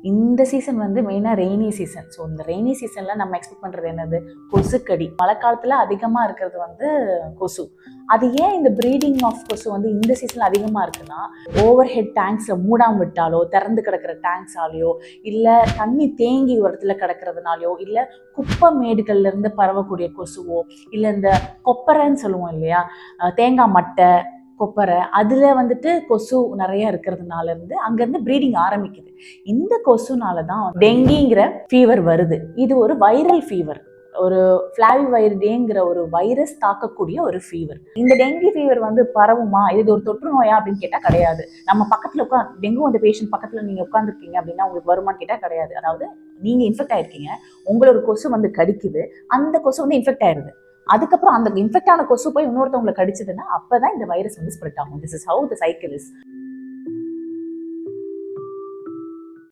இந்த சீசன் வந்து மெயினாக ரெய்னி சீசன். ஸோ இந்த ரெய்னி சீசனில் நம்ம எக்ஸ்பெக்ட் பண்ணுறது என்னது? கொசுக்கடி. மழை காலத்தில் அதிகமாக இருக்கிறது வந்து கொசு. அது ஏன் இந்த ப்ரீடிங் ஆஃப் கொசு வந்து இந்த சீசனில் அதிகமாக இருக்குன்னா, ஓவர் ஹெட் டேங்க்ஸில் மூடாமல் விட்டாலோ, திறந்து கிடக்கிற டேங்க்ஸாலேயோ, இல்லை தண்ணி தேங்கி ஒரு இடத்துல கிடக்கிறதுனாலையோ, இல்லை குப்பை மேடுகள்லேருந்து பரவக்கூடிய கொசுவோ, இல்லை இந்த கொப்பரைன்னு சொல்லுவோம் இல்லையா, தேங்காய் மட்டை, கொப்பரை, அதில் வந்துட்டு கொசு நிறைய இருக்கிறதுனால இருந்து அங்கேருந்து ப்ரீடிங் ஆரம்பிக்குது. இந்த கொசுனால தான் டெங்கிங்கிற ஃபீவர் வருது. இது ஒரு வைரல் ஃபீவர், ஒரு ஃப்ளாவிவைரிடேங்கிற ஒரு வைரஸ் தாக்கக்கூடிய ஒரு ஃபீவர். இந்த டெங்கி ஃபீவர் வந்து பரவுமா, இது ஒரு தொற்று நோயா அப்படின்னு கேட்டால் கிடையாது. நம்ம பக்கத்தில் டெங்கு வந்த பேஷண்ட் பக்கத்தில் நீங்கள் உட்காந்துருக்கீங்க அப்படின்னா உங்களுக்கு வருமானு கேட்டால் கிடையாது. அதாவது நீங்கள் இன்ஃபெக்ட் ஆயிருக்கீங்க, உங்களோட கொசு வந்து கடிக்குது, அந்த கொசு வந்து இன்ஃபெக்ட் ஆயிருது. அதுக்கப்புறம் அந்த இன்ஃபெக்ட் ஆன கொசு போய் இன்னொருத்தவங்களை கடிச்சதுன்னா அப்பதான் இந்த வைரஸ் வந்து ஸ்ப்ரெட் ஆகும். This is how the cycle is.